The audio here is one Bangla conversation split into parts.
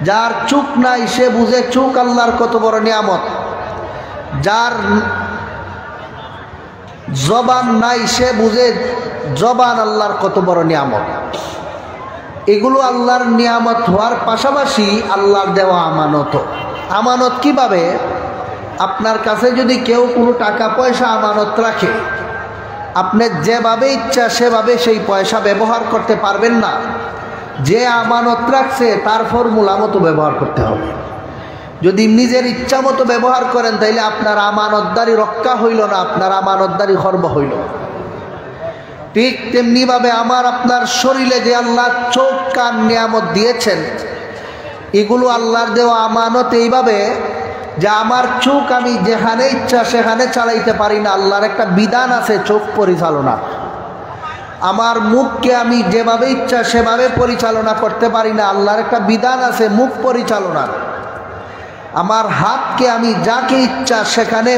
যার চোখ নাই সে বুঝে চোখ আল্লাহর কত বড় নিয়ামত, যার জবান নাই সে বুঝে জবান আল্লাহর কত বড় নিয়ামত। এগুলো আল্লাহর নিয়ামত হওয়ার পাশাপাশি আল্লাহর দেওয়া আমানত। আমানত কিভাবে? আপনার কাছে যদি কেউ কোনো টাকা পয়সা আমানত রাখে, আপনি যেভাবে ইচ্ছা সেভাবে সেই পয়সা ব্যবহার করতে পারবেন না। যে আমানত রাখছে তার ফর্মুলা মতো ব্যবহার করতে হবে। যদি নিজের ইচ্ছা মতো ব্যবহার করেন তাইলে আপনার আমানতদারি রক্ষা হইল না, আপনার আমানতদারি খর্ব হইল। ঠিক তেমনিভাবে আমার আপনার শরীরে যে আল্লাহ চোখ কান নিয়ামত দিয়েছেন, এগুলো আল্লাহর দেওয়া আমানত এইভাবে যে আমার চোখ আমি যেখানে ইচ্ছা সেখানে চালাইতে পারি না, আল্লাহর একটা বিধান আছে চোখ পরিচালনা। আমার মুখকে আমি যেভাবে ইচ্ছা সেভাবে পরিচালনা করতে পারি না, আল্লাহর একটা বিধান আছে মুখ পরিচালনা। আমার হাতকে আমি যাকে ইচ্ছা সেখানে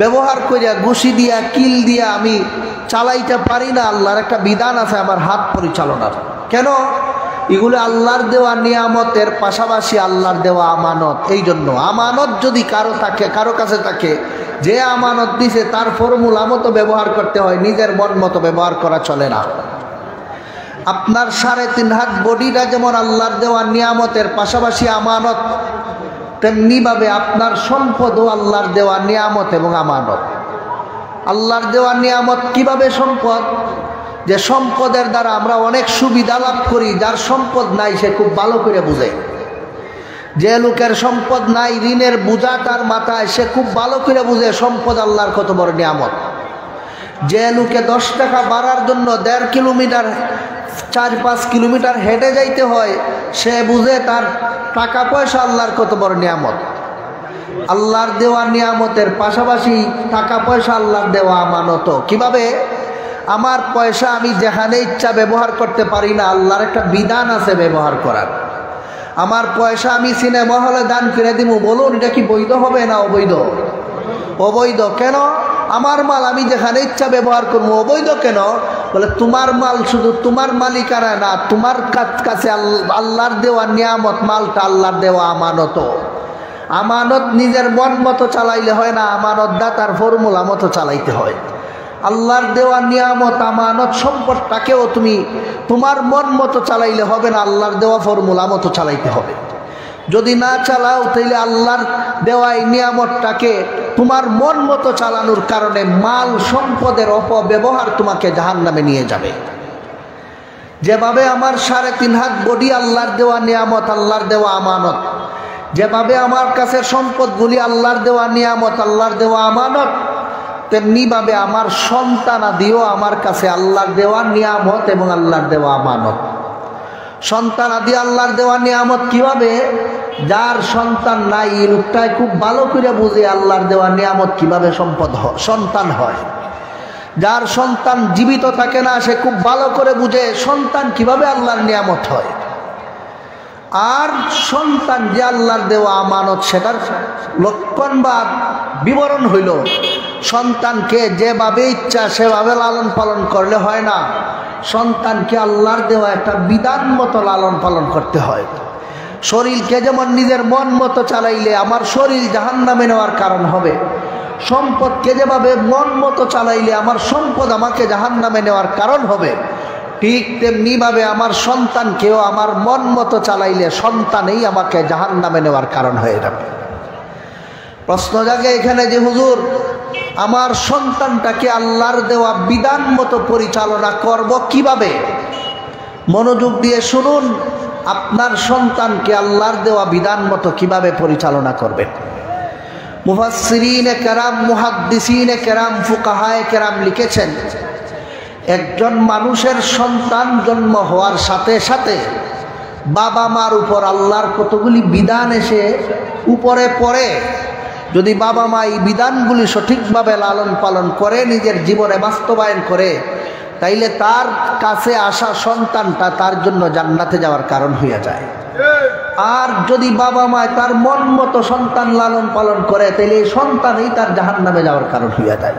ব্যবহার করিয়া ঘুষি দিয়া কিল দিয়া আমি চালাইতে পারি না, আল্লাহর একটা বিধান আছে আমার হাত পরিচালনার। কেন? এগুলো আল্লাহর দেওয়া নিয়ামতের পাশাপাশি আল্লাহর দেওয়া আমানত। এই জন্য আমানত যদি কারো কাছে থাকে, যে আমানত দিছে তার ফর্মুলা মতো ব্যবহার করতে হয়, নিজের মন মতো ব্যবহার করা চলে না। আপনার 3.5 হাত বডিটা যেমন আল্লাহর দেওয়া নিয়ামতের পাশাপাশি আমানত, তেমনিভাবে আপনার সম্পদও আল্লাহর দেওয়া নিয়ামত এবং আমানত। আল্লাহর দেওয়া নিয়ামত কিভাবে সম্পদ? যে সম্পদের দ্বারা আমরা অনেক সুবিধা লাভ করি, যার সম্পদ নাই সে খুব ভালো করে বুঝে। যে লোকের সম্পদ নাই, ঋণের বোঝা তার মাথায়, সে খুব ভালো করে বুঝে সম্পদ আল্লাহর কত বড় নিয়ামত। যে লোকে 10 টাকা বাড়ার জন্য 1.5 কিলোমিটার 4-5 কিলোমিটার হেঁটে যাইতে হয়, সে বুঝে তার টাকা পয়সা আল্লাহর কত বড় নিয়ামত। আল্লাহর দেওয়া নিয়ামতের পাশাপাশি টাকা পয়সা আল্লাহর দেওয়া আমানত। কিভাবে? আমার পয়সা আমি যেখানে ইচ্ছা ব্যবহার করতে পারি না, আল্লাহর একটা বিধান আছে ব্যবহার করার। আমার পয়সা আমি সিনেমা হলে দান করে দিব, বলুন এটা কি বৈধ হবে না অবৈধ? অবৈধ। কেন? আমার মাল আমি যেখানে ইচ্ছা ব্যবহার করবো। অবৈধ কেন? বলে তোমার মাল শুধু তোমার মালিকানা না, তোমার কাছে আল্লাহর দেওয়া নিয়ামত, মালটা আল্লাহর দেওয়া আমানত। আমানত নিজের মন মতো চালাইলে হয় না, আমানত দাতার ফর্মুলা মতো চালাইতে হয়। আল্লাহর দেওয়া নিয়ামত আমানত সম্পদটাকেও তুমি তোমার মন মতো চালাইলে হবে না, আল্লাহর দেওয়া ফর্মুলা মতো চালাইতে হবে। যদি না চালাও তাইলে আল্লাহর দেওয়া এই নিয়ামতটাকে তোমার মন মতো চালানোর কারণে মাল সম্পদের অপব্যবহার তোমাকে জাহান্নামে নিয়ে যাবে। যেভাবে আমার 3.5 হাত বডি আল্লাহর দেওয়া নিয়ামত, আল্লাহর দেওয়া আমানত, যেভাবে আমার কাছে সম্পদগুলি আল্লাহর দেওয়া নিয়ামত, আল্লাহর দেওয়া আমানত, তেমনিভাবে আমার সন্তানাদিও আমার কাছে আল্লাহর দেওয়া নিয়ামত এবং আল্লাহর দেওয়া আমানত। সন্তানাদি আল্লাহর দেওয়া নিয়ামত কিভাবে? যার সন্তান নাই এই লোকটাই খুব ভালো করে বুঝে আল্লাহর দেওয়া নিয়ামত কিভাবে সন্তান হয়। যার সন্তান জীবিত থাকে না সে খুব ভালো করে বুঝে সন্তান কিভাবে আল্লাহর নিয়ামত হয়। আর সন্তান যে আল্লাহর দেওয়া আমানত, সেটার লক্ষণ বা বিবরণ হইল সন্তানকে যেভাবে ইচ্ছা সেভাবে লালন পালন করলে হয় না, সন্তানকে আল্লাহর দেওয়া একটা বিধান মতো লালন পালন করতে হয়। শরীরকে যেমন নিজের মন মতো চালাইলে আমার শরীর জাহান্নামে নেওয়ার কারণ হবে, সম্পদকে যেভাবে মন মতো চালাইলে আমার সম্পদ আমাকে জাহান্নামে নেওয়ার কারণ হবে, ঠিক তেমনিভাবে আমার সন্তানকেও আমার মন মতো চালাইলে সন্তানেই আমাকে জাহান্নামে নেওয়ার কারণ হয়ে যাবে। প্রশ্ন জাগে এখানে যে হুজুর আমার সন্তানটাকে আল্লাহর দেওয়া বিধান মতো পরিচালনা করব কিভাবে? মনোযোগ দিয়ে শুনুন, আপনার সন্তানকে আল্লাহর দেওয়া বিধান মতো কিভাবে পরিচালনা করবেন। মুফাসসিরিনে কেরাম, মুহাদ্দিসিনে কেরাম, ফুকাহায়ে কেরাম লিখেছেন, একজন মানুষের সন্তান জন্ম হওয়ার সাথে সাথে বাবা মার উপর আল্লাহর কতগুলি বিধান এসে উপরে পড়ে। যদি বাবা মা এই বিধানগুলি সঠিকভাবে লালন পালন করে, নিজের জীবনে বাস্তবায়ন করে, তাইলে তার কাছে আসা সন্তানটা তার জন্য জান্নাতে যাওয়ার কারণ হইয়া যায়। আর যদি বাবা মা তার মন মতো সন্তান লালন পালন করে, তাইলে এই সন্তানই তার জাহান্নামে যাওয়ার কারণ হইয়া যায়।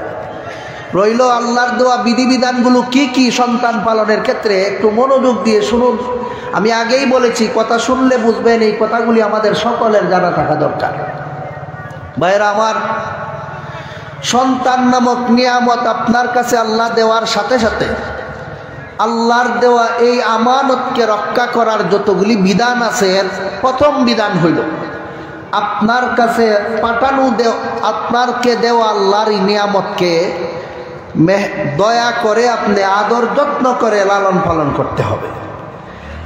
রইল আল্লাহর দেওয়া বিধিবিধানগুলো কি কি সন্তান পালনের ক্ষেত্রে একটু মনোযোগ দিয়ে শুনুন। আমি আগেই বলেছি, কথা শুনলে বুঝবেন, এই কথাগুলি আমাদের সকলের জানা থাকা দরকার। ভাইরা আমার, সন্তান নামক নিয়ামত আপনার কাছে আল্লাহ দেওয়ার সাথে সাথে আল্লাহর দেওয়া এই আমানতকে রক্ষা করার যতগুলি বিধান আছে, এর প্রথম বিধান হইল আপনার কাছে পাঠানো আপনারকে দেওয়া আল্লাহর এই নিয়ামতকে দয়া করে আপনি আদর যত্ন করে লালন পালন করতে হবে।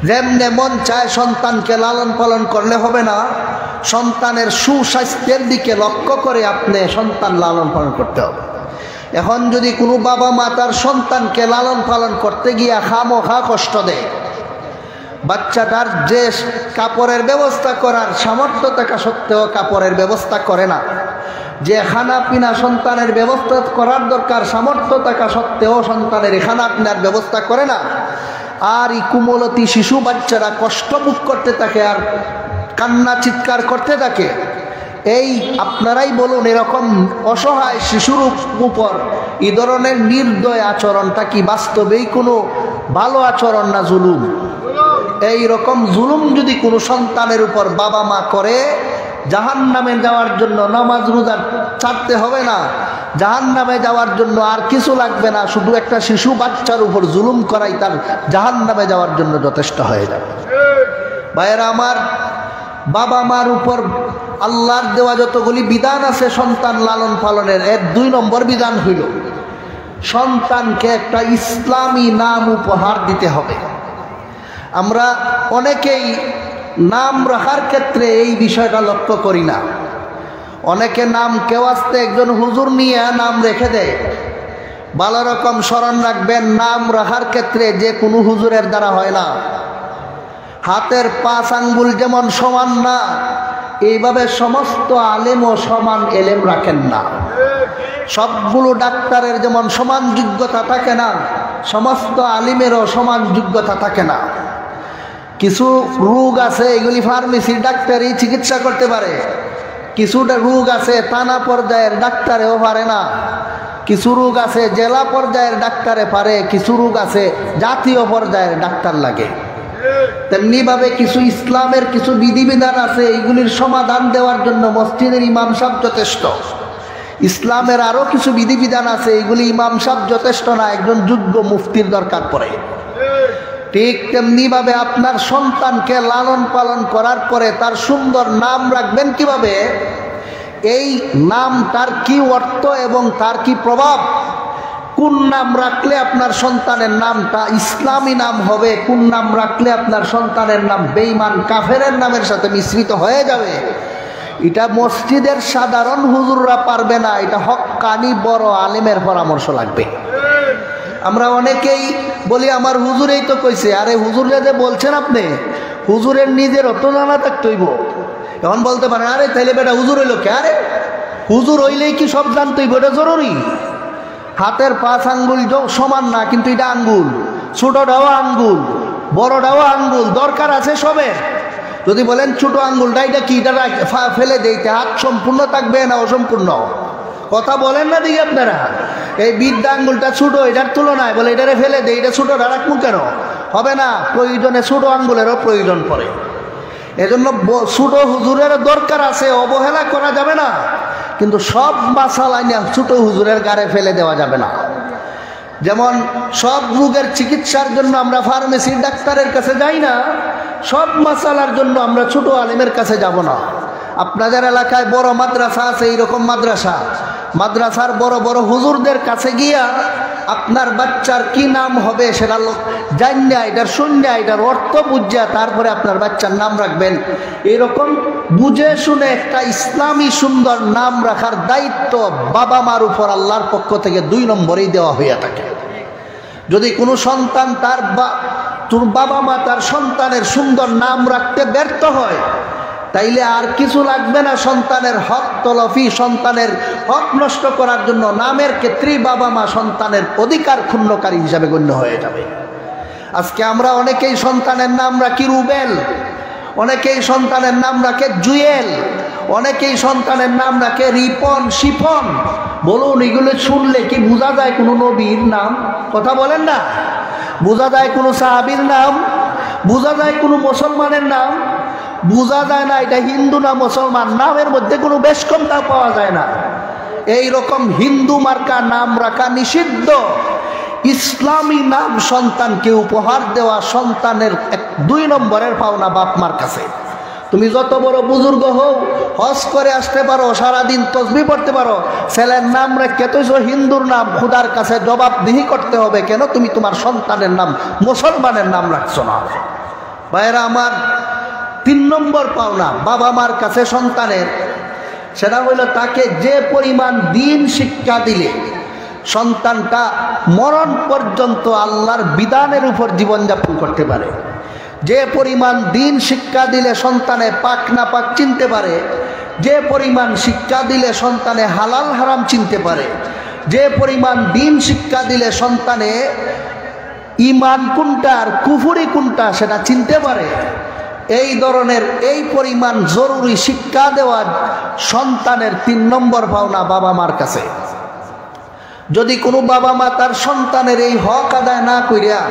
যেমনে মন চায় সন্তানকে লালন পালন করলে হবে না, সন্তানের সুস্বাস্থ্যের দিকে লক্ষ্য করে আপনি সন্তান লালন পালন করতে হবে। এখন যদি কোনো বাবা মা তার সন্তানকে লালন পালন করতে গিয়ে খামোখা কষ্ট দেয়, বাচ্চাটার যে কাপড়ের ব্যবস্থা করার সামর্থ্য থাকা সত্ত্বেও কাপড়ের ব্যবস্থা করে না, যে খানা পিনা সন্তানের ব্যবস্থা করার দরকার সামর্থ্য থাকা সত্ত্বেও সন্তানের খানা পিনার ব্যবস্থা করে না, আর এই কুমলতি শিশু বাচ্চারা কষ্ট ভোগ করতে থাকে আর কান্না চিৎকার করতে থাকে, এই আপনারাই বলুন, এরকম অসহায় শিশুর উপর এই ধরনের নির্দয় আচরণটা কি বাস্তবেই কোনো ভালো আচরণ না জুলুম? এই রকম জুলুম যদি কোনো সন্তানের উপর বাবা মা করে, জাহান্নামে যাওয়ার জন্য নামাজ রোজা ছাড়তে হবে না, জাহান্নামে যাওয়ার জন্য আর কিছু লাগবে না, শুধু একটা শিশু বাচ্চার উপর জুলুম করাই তার জাহান্নামে যাওয়ার জন্য যথেষ্ট হয়ে যাবে। ভাইয়েরা আমার, বাবা মার উপর আল্লাহর দেওয়া যতগুলি বিধান আছে সন্তান লালন পালনের, এর 2 নম্বর বিধান হইল সন্তানকে একটা ইসলামী নাম উপহার দিতে হবে। আমরা অনেকেই নাম রাখার ক্ষেত্রে এই বিষয়টা লক্ষ্য করি না। অনেকে নাম কেউ আসতে একজন হুজুর নিয়ে নাম রেখে দেয়। ভালো রকম স্মরণ রাখবেন, নাম রাখার ক্ষেত্রে যে কোনো হুজুরের দ্বারা হয় না। হাতের 5 আঙ্গুল যেমন সমান না, এইভাবে সমস্ত আলেমও সমান এলেম রাখেন না। সবগুলো ডাক্তারের যেমন সমান যোগ্যতা থাকে না, সমস্ত আলিমেরও সমান যোগ্যতা থাকে না। কিছু রোগ আছে এগুলি ফার্মেসির ডাক্তারই চিকিৎসা করতে পারে, কিছুটা রোগ আছে থানা পর্যায়ের ডাক্তারেও পারে না, কিছু রোগ আছে জেলা পর্যায়ের ডাক্তারে পারে, কিছু রোগ আছে জাতীয় পর্যায়ের ডাক্তার লাগে। তেমনিভাবে কিছু ইসলামের কিছু বিধিবিধান আছে, এইগুলির সমাধান দেওয়ার জন্য মসজিদের ইমাম সাহেব যথেষ্ট। ইসলামের আরও কিছু বিধিবিধান আছে, এইগুলি ইমাম সাহেব যথেষ্ট না, একজন যোগ্য মুফতির দরকার পড়ে। ঠিক তেমনিভাবে আপনার সন্তানকে লালন পালন করার পরে তার সুন্দর নাম রাখবেন কিভাবে, এই নাম তার কি অর্থ এবং তার কি প্রভাব, কোন নাম রাখলে আপনার সন্তানের নামটা ইসলামী নাম হবে, কোন নাম রাখলে আপনার সন্তানের নাম বেঈমান কাফেরের নামের সাথে মিশ্রিত হয়ে যাবে, এটা মসজিদের সাধারণ হুজুররা পারবে না, এটা হক্কানি বড় আলেমের পরামর্শ লাগবে। আমরা অনেকেই বলি আমার হুজুরেই তো কইছে, আরে হুজুরে যে বলছেন আপনি, হুজুরের নিজের অত জানা থাকতে হইব। এখন বলতে পারেন আরে তাইলে বেটা হুজুর হইল কে, আরে হুজুর হইলেই কি সব জানতে হইব? এটা জরুরি। হাতের 5 আঙ্গুল সমান না, কিন্তু এটা আঙ্গুল, ছোটটাও আঙ্গুল বড়টাও আঙ্গুল, দরকার আছে সবের। যদি বলেন ছোট আঙ্গুলটা এটা কি, এটা ফেলে দিতে হাত সম্পূর্ণ থাকবে না অসম্পূর্ণ? কথা বলেন না দিকে আপনারা। এই বৃদ্ধা আঙ্গুলটা ছোট, এটার তুলনায় বলে এটারে ফেলে দেয়, এটা ছোটটা রাখবো কেন? হবে না, প্রয়োজনে ছোট আঙ্গুলেরও প্রয়োজন পড়ে। এজন্য ছোট হুজুরের দরকার আছে, অবহেলা করা যাবে না, কিন্তু সব মাসালা নিয়ে ছোট হুজুরের গাড়ে ফেলে দেওয়া যাবে না। যেমন সব রোগের চিকিৎসার জন্য আমরা ফার্মেসির ডাক্তারের কাছে যাই না, সব মাসালার জন্য আমরা ছোট আলেমের কাছে যাব না। আপনাদের এলাকায় বড় মাদ্রাসা আছে, এইরকম মাদ্রাসার বড় বড় হুজুরদের কাছে গিয়া আপনার বাচ্চার কি নাম হবে সেটা জানিয়া, এটার শুনিয়া, এটার অর্থ বুঝিয়া তারপরে আপনার বাচ্চার নাম রাখবেন। এরকম বুঝে শুনে একটা ইসলামী সুন্দর নাম রাখার দায়িত্ব বাবা মার উপর আল্লাহর পক্ষ থেকে 2 নম্বরেই দেওয়া হইয়া থাকে। যদি কোনো সন্তান তোর বাবা মা তার সন্তানের সুন্দর নাম রাখতে ব্যর্থ হয়, তাইলে আর কিছু লাগবে না সন্তানের হক তলফি, সন্তানের হক নষ্ট করার জন্য। নামের ক্ষেত্রেই বাবা মা সন্তানের অধিকার ক্ষুণ্ণকারী হিসাবে গণ্য হয়ে যাবে। আজকে আমরা অনেকেই সন্তানের নাম রাখি রুবেল, অনেকেই সন্তানের নাম রাখে জুয়েল, অনেকেই সন্তানের নাম রাখে রিপন, শিফন। বলুন, এগুলো শুনলে কি বোঝা যায় কোনো নবীর নাম? কথা বলেন না। বোঝা যায় কোনো সাহাবীর নাম? বোঝা যায় কোনো মুসলমানের নাম? বোঝা যায় না এটা হিন্দু না মুসলমান। নামের মধ্যে কোনো বেশ কমতা পাওয়া যায় না। এই রকম হিন্দু মার্কা নাম রাখা নিষিদ্ধ। ইসলামী নাম সন্তানকে উপহার দেওয়া সন্তানের 2 নম্বরের পাওনা বাপ মার কাছে। তুমি যত বড় বুজুর্গ হও, হজ করে আসতে পারো, সারাদিন তসবিহ পড়তে পারো, ছেলের নাম রেখে তো হিন্দুর নাম, খোদার কাছে জবাবদিহি করতে হবে কেন তুমি তোমার সন্তানের নাম মুসলমানের নাম রাখছো না। ভাইয়েরা আমার, 3 নম্বর পাওনা বাবা মার কাছে সন্তানের, সেটা হইল তাকে যে পরিমাণ দিন শিক্ষা দিলে সন্তানটা মরণ পর্যন্ত আল্লাহর বিধানের উপর জীবনযাপন করতে পারে, যে পরিমাণ দিন শিক্ষা দিলে সন্তানে পাক না পাক চিনতে পারে, যে পরিমাণ শিক্ষা দিলে সন্তানে হালাল হারাম চিনতে পারে, যে পরিমাণ দিন শিক্ষা দিলে সন্তানে ঈমান কোনটা আর কুফরি কোনটা সেটা চিনতে পারে, এই ধরনের এই পরিমাণ জরুরি শিক্ষা দেওয়া সন্তানের 3 নম্বর পাওনা বাবা মার কাছে। যদি কোনো বাবা মা তার সন্তানের এই হক আদায় না কইরা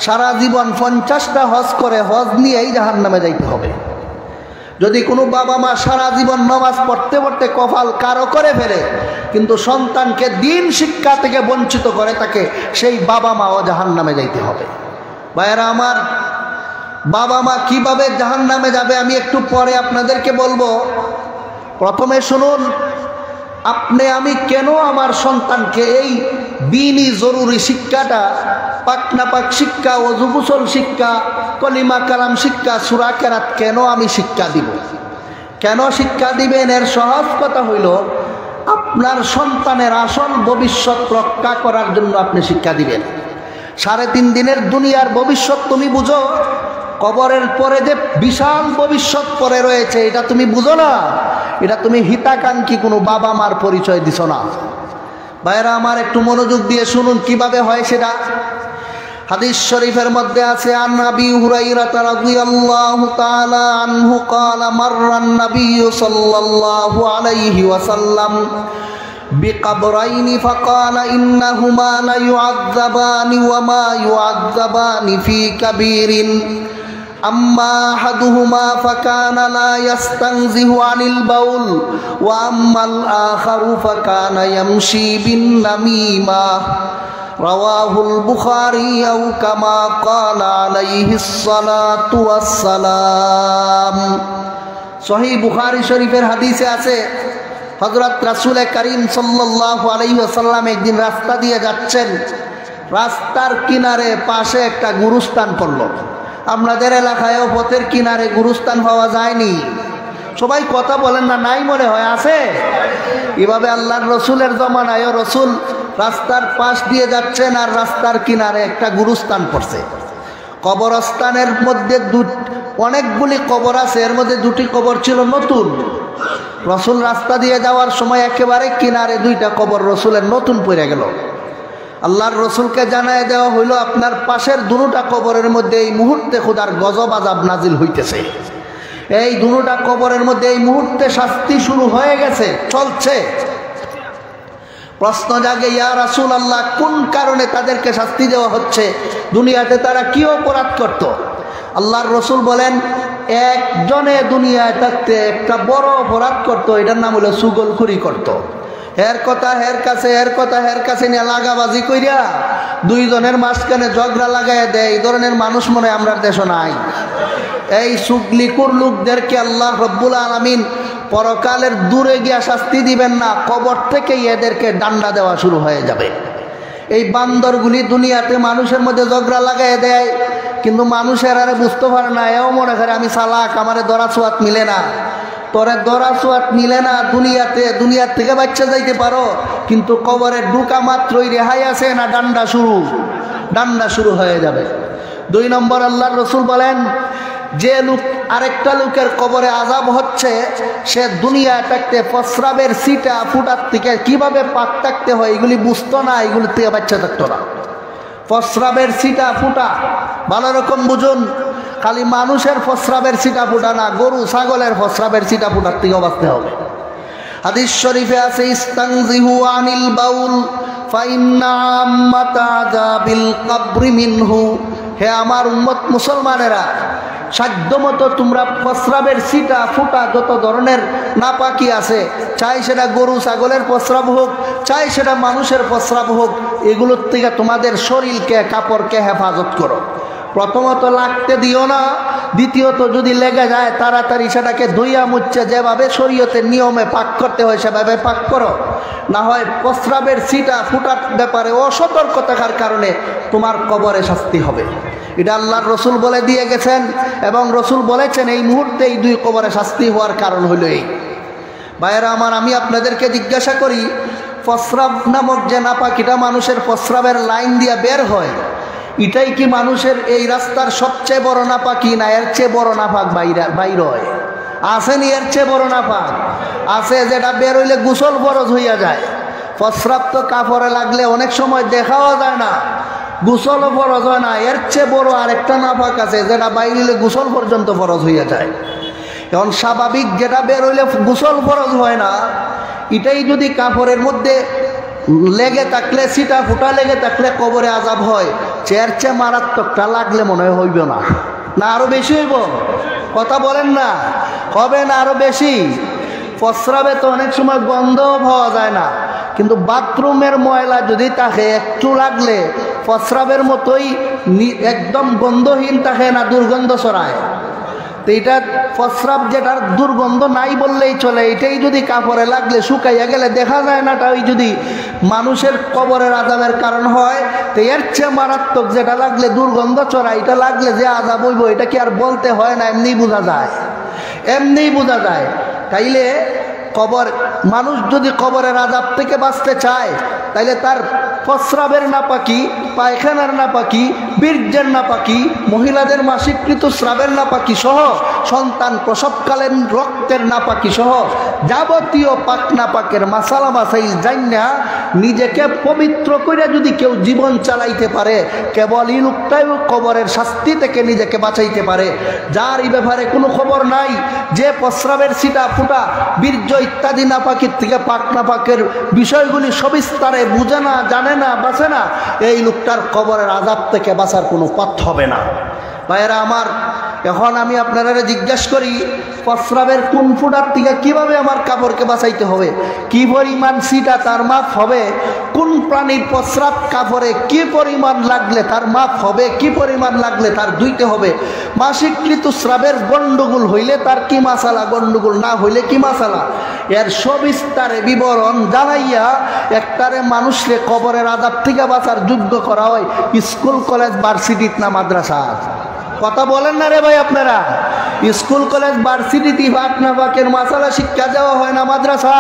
সারা জীবন 50টা হজ করে, হজ নিয়েই জাহান্নামে যাইতে হবে। যদি কোনো বাবা মা সারা জীবন নামাজ পড়তে পড়তে কপাল কারো করে ফেলে কিন্তু সন্তানকে দিন শিক্ষা থেকে বঞ্চিত করে থাকে, সেই বাবা মাও জাহান্নামে যাইতে হবে। ভাইয়েরা আমার, বাবা মা কিভাবে জাহান্নামে যাবে আমি একটু পরে আপনাদেরকে বলবো। প্রথমে শুনুন, আপনি আমি কেন আমার সন্তানকে এই দিনই জরুরি শিক্ষাটা, পাক না পাক শিক্ষা, ওযু গোসল শিক্ষা, কলিমা কালাম শিক্ষা, সূরা কেরাত কেন আমি শিক্ষা দিব? কেন শিক্ষা দিবেন? এর সহজ কথা হইল, আপনার সন্তানের আসল ভবিষ্যৎ রক্ষা করার জন্য আপনি শিক্ষা দিবেন। 3.5 দিনের দুনিয়ার ভবিষ্যৎ তুমি বুঝো, কবরের পরে যে বিশাল ভবিষ্যৎ পরে রয়েছে এটা তুমি বুঝো না। এটা তুমি হিতাকাঙ্ক্ষী কোনো বাবা মার পরিচয় দিছো না। ভাইরা আমার, একটু মনোযোগ দিয়ে শুনুন কিভাবে হয় সেটা। হাদিস শরীফের মধ্যে আছে, আন আবি হুরায়রা রাদিয়াল্লাহু তাআলা আনহু ক্বালা মাররান নাবিয়্যু সাল্লাল্লাহু আলাইহি ওয়াসাল্লাম বিকবরাইনি ফাকালা ইন্নাহুমা লা ইউআযাবানি ওয়া মা ইউআযাবানি ফি কাবীরিন আম্মা আহাদুহুমা ফাকানা লা ইস্তানজিহু আনিল বাউল ওয়া আম্মাল আখারু ফাকানা ইয়ামশি বিন নামিমা রাওয়াহুল বুখারী আও কামা ক্বালা আলাইহিস সালাতু ওয়াস সালাম। সহিহ বুখারী শরীফের হাদিসে আছে, হযরত রাসূল করিম সাল্লাল্লাহু আলাইহি ওয়াসাল্লাম একদিন রাস্তা দিয়ে যাচ্ছেন, রাস্তার কিনারে পাশে একটা গুরুস্থান পড়ল। আপনাদের এলাকায়ও পথের কিনারে গুরুস্থান পাওয়া যায়নি? সবাই কথা বলেন না, নাই মনে হয়, আছে? এভাবে আল্লাহর রসুলের জমানায়ও রসুল রাস্তার পাশ দিয়ে যাচ্ছেন আর রাস্তার কিনারে একটা গুরুস্থান পড়ছে। কবরস্থানের মধ্যে অনেকগুলি কবর আছে, এর মধ্যে 2টি কবর ছিল নতুন। রসুল রাস্তা দিয়ে যাওয়ার সময় একেবারে কিনারে 2টা কবর রসুলের নতুন পড়ে গেল। আল্লাহর রসুলকে জানায় দেওয়া হইল, আপনার পাশের 2টা কবরের মধ্যে এই মুহূর্তে খোদার গজব আযাব নাজিল হইতেছে। এই 2টা কবরের মধ্যে এই মুহূর্তে শাস্তি শুরু হয়ে গেছে, চলছে। প্রশ্ন জাগে, ইয়া রাসূলুল্লাহ, কোন কারণে তাদেরকে শাস্তি দেওয়া হচ্ছে? দুনিয়াতে তারা কি অপরাধ করত? আল্লাহর রসুল বলেন, একজনে দুনিয়ায় থাকতে একটা বড় অপরাধ করত, এটার নাম হলো চুগলখুরি করত। হের কথা হের কাছে, হের কথা হের কাছে নিয়ে লাগাবাজি কইরা 2 জনের মাঝখানে ঝগড়া লাগাই দেয়। এই ধরনের মানুষ মনে আমরা দেশে নাই। এই চুগলিখুর লোকদেরকে আল্লাহ রব্বুল আলামিন পরকালের দূরে গিয়া শাস্তি দিবেন না, কবর থেকেই এদেরকে ডান্ডা দেওয়া শুরু হয়ে যাবে। এই বান্দরগুলি দুনিয়াতে মানুষের মধ্যে ঝগড়া লাগাই দেয়, কিন্তু মানুষের আরে বুঝতে পারে না। এও মনে করে আমি চালাক, আমারে দরা ছোঁয়াত মিলে না। তোরে দরা ছোঁয়াত মিলে না দুনিয়ার থেকে বাচ্চা যাইতে পারো, কিন্তু কবরে ঢুকা মাত্রই রেহাই আছে না, ডান্ডা শুরু হয়ে যাবে। 2 নম্বর, আল্লাহর রসুল বলেন, যে লোক আরেকটা লোকের কবরে আযাব হচ্ছে, সে দুনিয়ায় থাকতে প্রস্রাবের সিটা ফুটার থেকে কিভাবে পাক থাকতে হয় এগুলি বুঝতো না, এগুলির থেকে বাচ্চা থাকতো না। প্রস্রাবের সিটা ফুটা ভালো রকম বুঝুন, খালি মানুষের প্রস্রাবের সিটা ফুটা না, গরু ছাগলের প্রস্রাবের সিটা ফুটার থেকেও বাঁচতে হবে। হাদিস শরীফে আছে ইস্তানজিহু আনিল বাউল ফাইন্না আম্মাতা আযাবিল কবরি মিনহু। হে আমার উম্মত মুসলমানেরা, সাধ্যমতো তোমরা প্রস্রাবের ছিটা ফুটা যত ধরনের নাপাকি আছে, চাই সেটা গরু ছাগলের প্রস্রাব হোক, চাই সেটা মানুষের প্রস্রাব হোক, এগুলোর থেকে তোমাদের শরীরকে কাপড়কে হেফাজত করো। প্রথমত লাগতে দিও না, দ্বিতীয়ত যদি লেগে যায় তাড়াতাড়ি সেটাকে ধুইয়া মুচ্ছে যেভাবে শরীয়তের নিয়মে পাক করতে হয় সেভাবে পাক করো। না হয় প্রস্রাবের ছিটা ফুটার ব্যাপারে অসতর্ক থাকার কারণে তোমার কবরে শাস্তি হবে। এটা আল্লাহর রসুল বলে দিয়ে গেছেন এবং রসুল বলেছেন এই মুহূর্তে এই দুই কবরে শাস্তি হওয়ার কারণ হলো এই। ভাইয়েরা আমার, আমি আপনাদেরকে জিজ্ঞাসা করি, প্রস্রাব নামক যে নাপাকিটা মানুষের প্রস্রাবের লাইন দিয়ে বের হয়, এটাই কি মানুষের এই রাস্তার সবচেয়ে বড় নাপাকি, না এর চেয়ে বড় নাপাক বাইর হয়? আসেনি এর চেয়ে বড় নাপাক? আছে, যেটা বের হইলে গোসল ফরজ হইয়া যায়। প্রস্রাব তো কাপড়ে লাগলে অনেক সময় দেখাও যায় না, গোসলও ফরজ হয় না। এর চেয়ে বড় আরেকটা নাপাক আছে যেটা বাইর হইলে গোসল পর্যন্ত ফরজ হইয়া যায়। এখন স্বাভাবিক যেটা বের হইলে গোসল ফরজ হয় না, এটাই যদি কাপড়ের মধ্যে লেগে থাকলে, ছিটা ফুটা লেগে থাকলে কবরে আযাব হয়, চেয়ার চেয়ে মারাত্মকটা লাগলে মনে হইব না? না আরো বেশি হইব? কথা বলেন না, হবে না আরো বেশি? প্রস্রাবে তো অনেক সময় গন্ধও পাওয়া যায় না, কিন্তু বাথরুমের ময়লা যদি থাকে একটু লাগলে প্রস্রাবের মতোই একদম গন্ধহীন থাকে না, দুর্গন্ধ ছড়ায়। তো এটা প্রস্রাব যেটার দুর্গন্ধ নাই বললেই চলে, এটাই যদি কাপড়ে লাগলে শুকাইয়া গেলে দেখা যায় না, ওই যদি মানুষের কবরের আযাবের কারণ হয়, তো এর চেয়ে মারাত্মক যেটা লাগলে দুর্গন্ধ ছড়ায়, এটা লাগলে যে আযাব হইব এটা কি আর বলতে হয় না? এমনিই বোঝা যায়, এমনিই বোঝা যায়। তাইলে কবর, মানুষ যদি কবরের আযাব থেকে বাঁচতে চায় তাইলে তার প্রস্রাবের নাপাকি, পায়খানার নাপাকি, বীর্যের নাপাকি, মহিলাদের মাসিক ঋতুস্রাবের নাপাকি সহ, সন্তান প্রসবকালীন রক্তের নাপাকি সহ যাবতীয় পাক নাপাকের মাসালা মাসাইল জান্না নিজেকে পবিত্র করে যদি কেউ জীবন চালাইতে পারে, কেবল এই লোকটাই কবরের শাস্তি থেকে নিজেকে বাঁচাইতে পারে। যার এই ব্যাপারে কোনো খবর নাই, যে প্রস্রাবের ছিটা ফুটা, বীর্য ইত্যাদি নাপাকির থেকে পাক নাপাকের বিষয়গুলি সবিস্তারে বুঝে না, জানে না, বাঁচে না, এই লোকটার কবরের আযাব থেকে বাঁচার কোনো পথ হবে না। ভাইয়েরা আমার, এখন আমি আপনারা জিজ্ঞাসা করি, প্রস্রাবের কোন ফুটার থেকে কিভাবে আমার কাপড়কে বাঁচাইতে হবে? কি পরিমাণ ছিটা তার মাপ হবে? কোন প্রাণীর প্রস্রাব কাপড়ে কি পরিমাণ লাগলে তার মাপ হবে? কি পরিমাণ লাগলে তার ধুইতে হবে? মাসিক ঋতুস্রাবের গণ্ডগোল হইলে তার কি মাসালা, গণ্ডগোল না হইলে কি মাসালা, এর সবিস্তারে বিবরণ জানাইয়া একটারে মানুষকে কবরের আযাব থেকে বাঁচার যোগ্য করা হয় স্কুল, কলেজ, ভার্সিটিত না মাদ্রাসা? কথা বলেন না রে ভাই আপনারা? স্কুল, কলেজ, ভার্সিটিতে পাক নাপাকের মাসালা শিক্ষা দেওয়া হয় না মাদ্রাসা?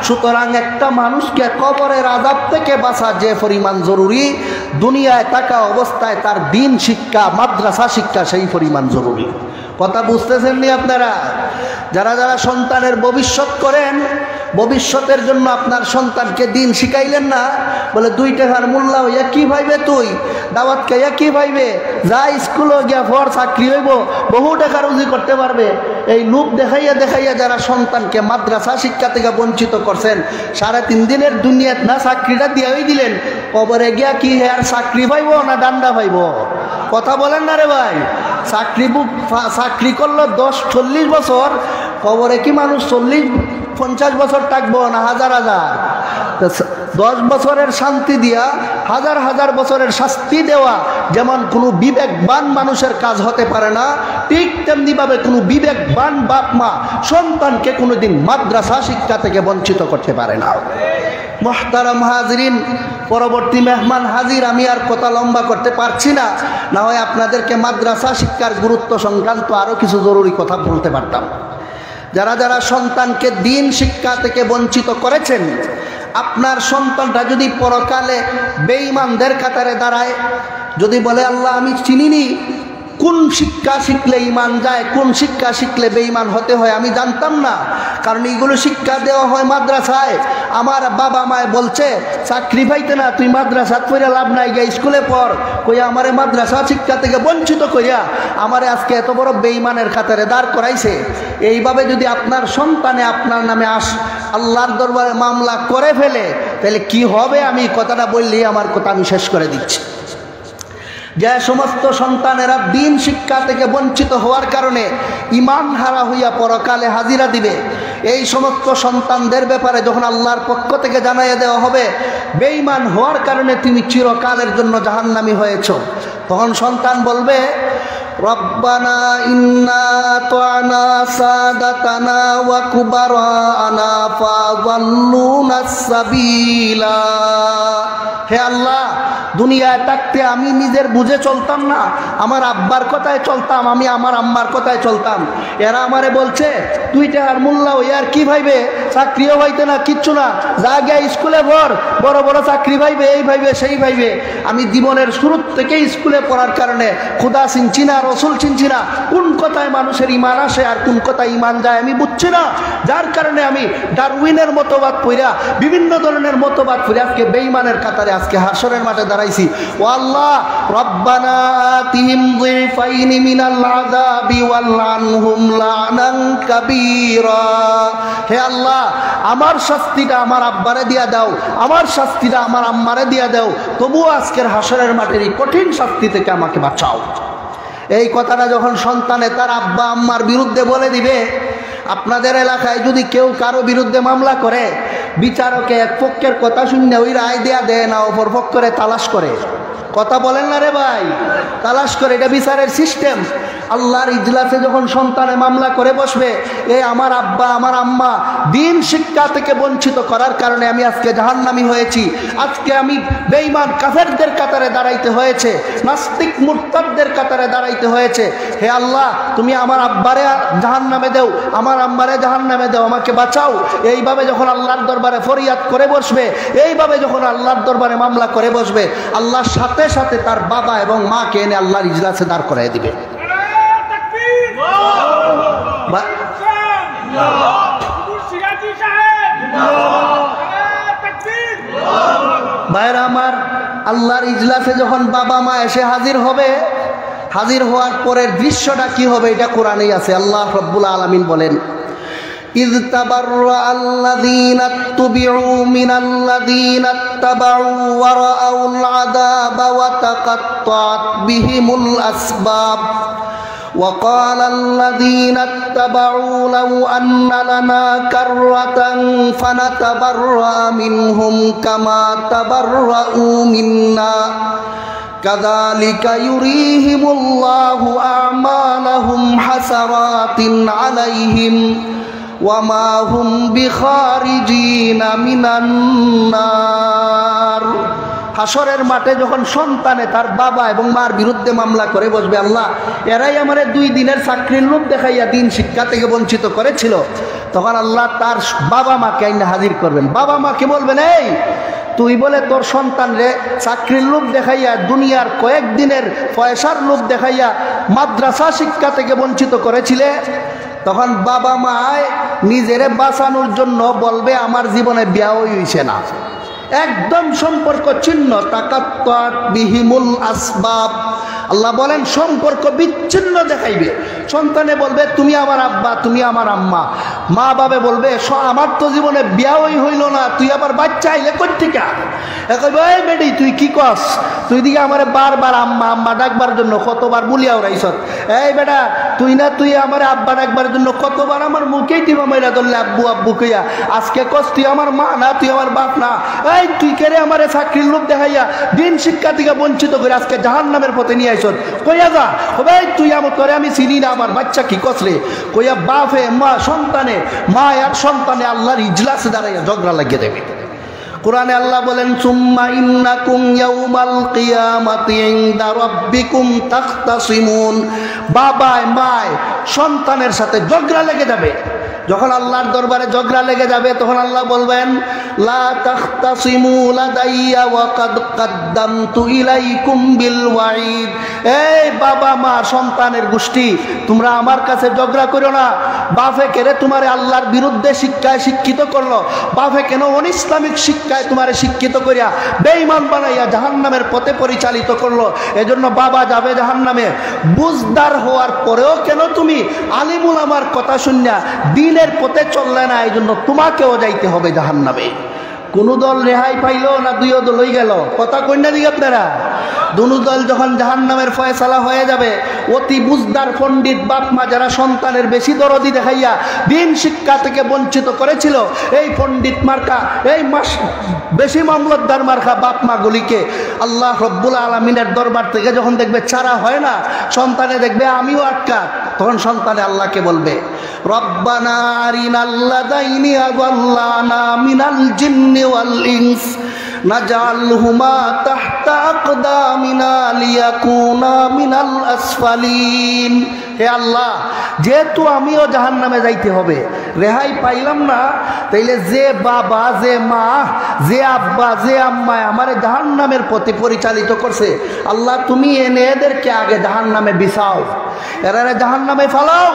সুতরাং একটা মানুষকে কবরের আযাব থেকে বাঁচা যে পরিমাণ জরুরি, দুনিয়ায় থাকা অবস্থায় তার দিন শিক্ষা, মাদ্রাসা শিক্ষা সেই পরিমাণ জরুরি। কথা বুঝতেছেন নি আপনারা? যারা যারা সন্তানের ভবিষ্যৎ করেন, ভবিষ্যতের জন্য আপনার সন্তানকে দিন শিখাইলেন না, বলে 2 টাকার মূল্য হইয়া কি ভাইবে, তুই দাওয়াত খাইয়া কি ভাইবে, যা স্কুলে গিয়া পর চাকরি হইব, বহু টাকা রুজি করতে পারবে, এই লোভ দেখাইয়া দেখাইয়া যারা সন্তানকে মাদ্রাসা শিক্ষা থেকে বঞ্চিত করছেন, 3.5 দিনের দুনিয়াত না চাকরিটা দিয়াই দিলেন, কবরে গিয়া কি আর চাকরি পাইব না ডান্ডা পাইব? কথা বলেন না রে ভাই? চাকরি করলো 10-40 বছর, কবরে কি মানুষ 40-50 বছর থাকবো না হাজার হাজার? 10 বছরের শান্তি দিয়া হাজার হাজার বছরের শাস্তি দেওয়া যেমন কোনো বিবেকবান মানুষের কাজ হতে পারে না, ঠিক তেমনিভাবে কোনো বিবেকবান বাপ মা সন্তানকে কোনোদিন মাদ্রাসা শিক্ষা থেকে বঞ্চিত করতে পারে না। মুহতারাম হাজিরিন, পরবর্তী মেহমান হাজির, আমি আর কথা লম্বা করতে পারছি না, না হয় আপনাদেরকে মাদ্রাসা শিক্ষার গুরুত্ব সংক্রান্ত আরও কিছু জরুরি কথা বলতে পারতাম। যারা যারা সন্তানকে দিন শিক্ষা থেকে বঞ্চিত করেছেন, আপনার সন্তানটা যদি পরকালে বেঈমানদের কাতারে দাঁড়ায়, যদি বলে আল্লাহ আমি চিনিনি, কোন শিক্ষা শিখলে ইমান যায়, কোন শিক্ষা শিখলে বেঈমান হতে হয় আমি জানতাম না, কারণ এইগুলো শিক্ষা দেওয়া হয় মাদ্রাসায়। আমার বাবা মায় বলছে চাকরি পাইতে না, তুই মাদ্রাসাত পড়ে লাভ নাই, গিয়ে স্কুলে পড়। কইয়া আমারে মাদ্রাসা শিক্ষা থেকে বঞ্চিত করিয়া আমারে আজকে এত বড় বেঈমানের খাতারে দাঁড় করাইছে। এইভাবে যদি আপনার সন্তানে আপনার নামে আল্লাহর দরবারে মামলা করে ফেলে, তাহলে কি হবে? আমি কথাটা বললেই আমার কথা আমি শেষ করে দিচ্ছি। যে সমস্ত সন্তানেরা দিন শিক্ষা থেকে বঞ্চিত হওয়ার কারণে ইমান হারা হইয়া পরকালে হাজিরা দিবে, এই সমস্ত সন্তানদের ব্যাপারে যখন আল্লাহর পক্ষ থেকে জানাইয়া দেওয়া হবে বেঈমান হওয়ার কারণে তুমি চিরকালের জন্য জাহান্নামী হয়েছ, তখন সন্তান বলবে রব্বানা ইন্না আতানা সাদাতানা ওয়া কুবারানা ফাযাল্লুনাস সাবিলা। হে আল্লাহ, দুনিয়ায় থাকতে আমি নিজের বুঝে চলতাম না, আমার আব্বার কথায় চলতাম, আমি আমার আম্মার কথায় চলতাম। এরা আমারে বলছে তুই টাকার মোল্লা হই আর কি ভাইবে, চাকরিও ভাইতে না, কিচ্ছু না, যা গিয়া স্কুলে পড়, বড় বড় চাকরি ভাইবে, এই ভাইবে সেই ভাইবে। আমি জীবনের শুরু থেকে স্কুলে পড়ার কারণে খুদা চিনছি না, রসুল চিনছি না, কোন কথায় মানুষের ইমান আসে আর কোন কথায় ইমান যায় আমি বুঝছি না। যার কারণে আমি ডারউইনের মতবাদ পড়া, বিভিন্ন ধরনের মতবাদ পড়ে আজকে বেঈমানের কাতারে আজকে হাসরের মাঠে দাঁড়াইছি। ও আল্লাহ, রব্বানা আতিহিম যিফাইনি মিনাল আযাবি ওয়ালআনহুম লানান কাবীরা। হে আল্লাহ, আমার শাস্তিটা আমার আব্বারে দিয়া দাও, আমার শাস্তিটা আমার আম্মারে দিয়া দাও, তবুও আজকের হাসরের মাঠের এই কঠিন শাস্তি থেকে আমাকে বাঁচাও। এই কথাটা যখন সন্তানে তার আব্বা আম্মার বিরুদ্ধে বলে দিবে, আপনাদের এলাকায় যদি কেউ কারো বিরুদ্ধে মামলা করে, বিচারকে এক পক্ষের কথা শুনে ওই রায় দেয়া দেয় না, অপর পক্ষরে তালাশ করে। কথা বলেন না রে ভাই, তালাশ করে, এটা বিচারের সিস্টেম। আল্লাহর ইজলাসে যখন সন্তানে মামলা করে বসবে, আমার আব্বা আমার আম্মা দিন শিক্ষা থেকে বঞ্চিত করার কারণে আমি আজকে জাহান্নামী হয়েছি, আজকে আমি বেঈমান কাফেরদের কাতারে দাঁড়াইতে হয়েছে, নাস্তিক মুরতাদদের কাতারে দাঁড়াইতে হয়েছে। হে আল্লাহ, তুমি আমার আব্বারে জাহান্নামে দেও, আমার আম্মারে জাহান্নামে দেও, আমাকে বাঁচাও। এইভাবে যখন আল্লাহর দরবারে ফরিয়াদ করে বসবে, এইভাবে যখন আল্লাহর দরবারে মামলা করে বসবে, আল্লাহর সাথে সাথে তার বাবা এবং মাকে এনে আল্লাহর ইজলাসে দাঁড় করাই দিবে। ভাইরা আমার, আল্লাহর ইজলাসে যখন বাবা মা এসে হাজির হবে, হাজির হওয়ার পরের দৃশ্যটা কি হবে এটা কোরআনেই আছে। আল্লাহ রাব্বুল আলামিন বলেন, إذ تبرأ الذين اتبعوا من الذين اتبعوا ورأوا العذاب وتقطعت بهم الأسباب وقال الذين اتبعوا لو أن لنا كرة فنتبرأ منهم كما تبرأوا منا كذلك يريهم الله أعمالهم حسرات عليهم وما هم بخارجين من النار। হাসরের মাঠে যখন সন্তানে তার বাবা এবং মার বিরুদ্ধে মামলা করে বসবে, আল্লাহ এরাই আমারে 2 দিনের চাকরির লোভ দেখাইয়া দিন শিক্ষা থেকে বঞ্চিত করেছিল, তখন আল্লাহ তার বাবা মাকে আইনা হাজির করবেন। বাবা মাকে বলবেন, এই তুই বলে তোর সন্তান রে চাকরির লোভ দেখাইয়া, দুনিয়ার কয়েকদিনের পয়সার লোভ দেখাইয়া মাদ্রাসা শিক্ষা থেকে বঞ্চিত করেছিলে। তখন বাবা মায় নিজেরে বাঁচানোর জন্য বলবে, আমার জীবনে বিয়াহই হইছে না, একদম সম্পর্ক ছিন্ন, তাকাত্তাত বিহিমুল আসবাব। আল্লাহ বলেন সম্পর্ক বিচ্ছিন্ন দেখাইবে। সন্তানে বলবে তুমি আমার আব্বা, তুমি আমার আম্মা। মা বাবা বলবে আমার তো জীবনে বিয়াহই হইল না, তুই আবার বাচ্চা আইলে কই থেকে? এই বেডি তুই কি কস? তুই দিকে আমার বারবার আম্মা আম্মা ডাকবার জন্য কতবার বলিয়া উড়াইছত। এই বেটা তুই না, তুই আমার আব্বা ডাকবার জন্য কতবার আমার মুখেই টিপা মাইরা ধরলে আব্বু আব্বু কইয়া, আজকে কস তুই আমার মা না, তুই আমার বাপ না। এই তুই কেড়ে আমার চাকরির লোভ দেখাইয়া দিন শিক্ষা থেকে বঞ্চিত করে আজকে জাহান্নামের পথে নিয়ে আইছত। কইয়া যা ভাই তুই আমার তোরে আমি চিনি না, আমার বাচ্চা কি কসলে? কইয়া বাপে মা সন্তানে, মা আর সন্তানে আল্লাহর ইজলাসে দাঁড়াইয়া ঝগড়া লাগিয়ে দেবে। কোরআনে আল্লাহ বলেন, সুম্মা ইন্নাকুম ইয়াউমাল কিয়ামাতি ইনদা রাব্বিকুম তাখতাসিমুন। বাবায় মায় সন্তানের সাথে ঝগড়া লেগে যাবে। যখন আল্লাহর দরবারে ঝগড়া লেগে যাবে তখন আল্লাহ বলবেন লা তাখতাসিমু লাদাইয়া ওয়া কাদ কাদ্দামতু ইলাইকুম বিল ওয়াইদ। এই বাবা মা সন্তানের গোষ্ঠী, তোমরা আমার কাছে ঝগড়া করো না। বাপে কেরে তোমারে আল্লাহর বিরুদ্ধে শিক্ষায় শিক্ষিত করলো, বাপে কেন অনিসলামিক শিক্ষায় তোমারে শিক্ষিত করিয়া বেঈমান বানাইয়া জাহান্নামের পথে পরিচালিত করলো, এজন্য বাবা যাবে জাহান্নামে। বুঝদার হওয়ার পরেও কেন তুমি আলিম উলামার কথা শুনিয়া দ্বীনের পথে চললে না, এই জন্য তোমাকেও যাইতে হবে জাহান্নামে। কোন দল রেহাই পাইল না দুই দল হয়ে গেল? কথা কন্যা দিকে আপনারা দুনো দল যখন জাহান্নামের ফয়সালা হয়ে যাবে, অতি বুঝদার পণ্ডিত বাপ মা যারা সন্তানের বেশি দরদি দেখাইয়া দিন শিক্ষা থেকে বঞ্চিত করেছিল, এই পণ্ডিত মার্কা, এই বেশি মামলতদার মার্কা বাপ মা গুলিকে আল্লাহ রব্বুল আলামিনের দরবার থেকে যখন দেখবে ছাড়া হয় না, সন্তানে দেখবে আমিও আটকা, তখন সন্তানে আল্লাহকে বলবে রব্বানা আরিনাল্লাযাইনি আযাল্লানা মিনাল জিন্নি ওয়াল ইনস নাজআলহুমা তাহতা আকদামিনা লিয়াকুনা মিনাল আসফালিন। হে আল্লাহ, যেহেতু আমিও জাহান্নামে যাইতে হবে, রেহাই পাইলাম না, তাইলে যে বাবা, যে মা, যে আব্বা, যে আম্মায় আমারে জাহান্নামের পথে পরিচালিত করছে, আল্লাহ তুমি এনে এদেরকে আগে জাহান্নামে বিছাও, এরা জাহান্নামে ফালাও।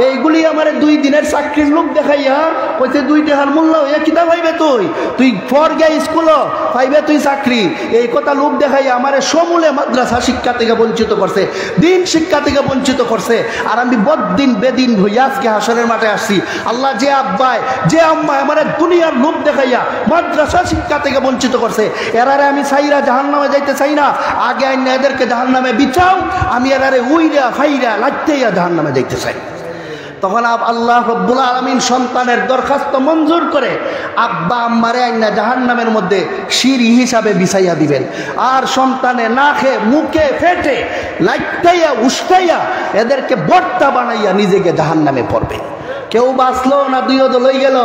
এইগুলি আমার 2 দিনের চাকরির লোক দেখাইয়া কইছে 2 টাকার মূল্য হইয়া কিতা পাইবে, তুই ফর গে স্কুল পাইবে তুই চাকরি, এই কথা লোক দেখাইয়া আমার সমূলে মাদ্রাসা শিক্ষা থেকে বঞ্চিত করছে, দিন শিক্ষা থেকে বঞ্চিত করছে। আর আমি বদ্দিন বেদিন হইয়া আজকে হাসরের মাঠে আসছি। আল্লাহ যে আব্বায়, যে আম্মায় আমার দুনিয়ার লোক দেখাইয়া মাদ্রাসা শিক্ষা থেকে বঞ্চিত করছে, এরারে আমি চাইরা জাহান্নামে যাইতে চাই না, আগে আইনা এদেরকে জাহান্নামে বিছাও, আমি এরারে উইরা ফাইরা লাগতেইয়া জাহান্নামে যাইতে চাই। তখন আল্লাহ রব্বুল আলামিন সন্তানের দরখাস্ত মঞ্জুর করে আব্বা আম্মারে আইনা জাহান্নামের মধ্যে সিঁড়ি হিসাবে বিছাইয়া দিবেন। আর সন্তানে না খেয়ে মুখে ফেটে লাইটাইয়া উস্কাইয়া এদেরকে বর্তা বানাইয়া নিজেকে জাহান্নামে পড়বে। কেউ বাঁচলো না, 2 দলই গেল,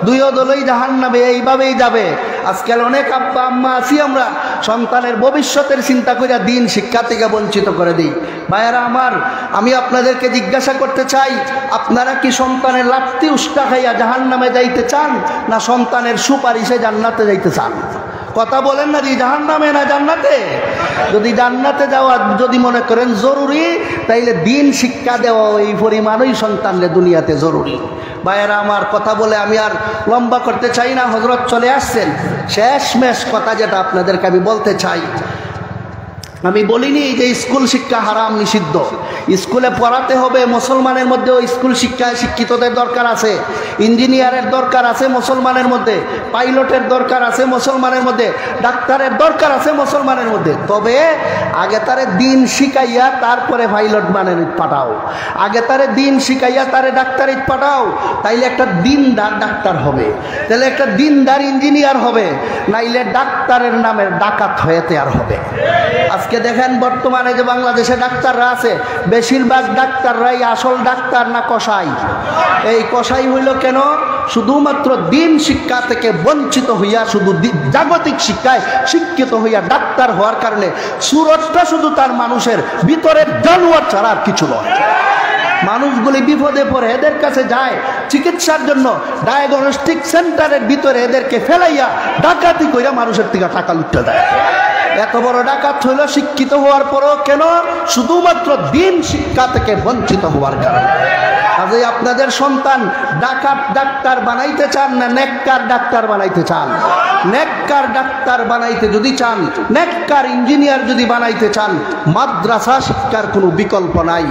2 দলই জাহান্নামে এইভাবেই যাবে। আজকাল অনেক আব্বা আম্মা আছি আমরা সন্তানের ভবিষ্যতের চিন্তা করে দিন শিক্ষা থেকে বঞ্চিত করে দিই। ভাইয়েরা আমার, আমি আপনাদেরকে জিজ্ঞাসা করতে চাই, আপনারা কি সন্তানের লাত্তি উস্কা খাইয়া জাহান্নামে যাইতে চান, না সন্তানের সুপারিশে জান্নাতে যাইতে চান? কথা বলেন না, যে জাহান্নামে না জান্নাতে? যদি জান্নাতে যাওয়া যদি মনে করেন জরুরি, তাইলে দিন শিক্ষা দেওয়া এই পরিমাণই সন্তানরে দুনিয়াতে জরুরি। ভাইয়েরা আমার, কথা বলে আমি আর লম্বা করতে চাই না, হযরত চলে আসছেন। শেষমেশ কথা যেটা আপনাদেরকে আমি বলতে চাই, আমি বলিনি যে স্কুল শিক্ষা হারাম নিষিদ্ধ, স্কুলে পড়াতে হবে। মুসলমানের মধ্যেও স্কুল শিক্ষায় শিক্ষিতদের দরকার আছে, ইঞ্জিনিয়ারের দরকার আছে মুসলমানের মধ্যে, পাইলটের দরকার আছে মুসলমানের মধ্যে, ডাক্তারের দরকার আছে মুসলমানের মধ্যে। তবে আগে তারে দিন শিখাইয়া তারপরে পাইলট বানানো পাঠাও, আগে তারে দিন শিখাইয়া তারে ডাক্তারি পাঠাও, তাইলে একটা দিনদার ডাক্তার হবে, তাহলে একটা দিনদার ইঞ্জিনিয়ার হবে, নাইলে ডাক্তারের নামের ডাকাত হয়ে তৈরি হবে। আজকে দেখেন বর্তমানে যে বাংলাদেশে ডাক্তাররা আছে, বেশিরভাগ ডাক্তাররাই আসল ডাক্তার না কসাই। এই কসাই হইল কেন? শুধুমাত্র দিন শিক্ষা থেকে বঞ্চিত হইয়া, শুধু জাগতিক শিক্ষায় শিক্ষিত হইয়া ডাক্তার হওয়ার কারণে সুরতটা শুধু তার মানুষের ভিতরের জানোয়ার ছাড়া আর কিছু নয়। মানুষগুলি বিপদে পড়ে এদের কাছে যায় চিকিৎসার জন্য, ডায়াগনস্টিক সেন্টারের ভিতরে এদেরকে ফেলাইয়া ডাকাতি কইরা মানুষের থেকে টাকা লুটতে দেয়। এত বড় ডাকাত হইল শিক্ষিত হওয়ার পরও কেন? শুধুমাত্র দিন শিক্ষা থেকে বঞ্চিত হওয়ার কারণে। কাজেই আপনাদের সন্তান ডাকাত ডাক্তার বানাইতে চান না নেককার ডাক্তার বানাইতে চান? নেককার ডাক্তার বানাইতে যদি চান, নেককার ইঞ্জিনিয়ার যদি বানাইতে চান, মাদ্রাসা শিক্ষার কোনো বিকল্প নাই।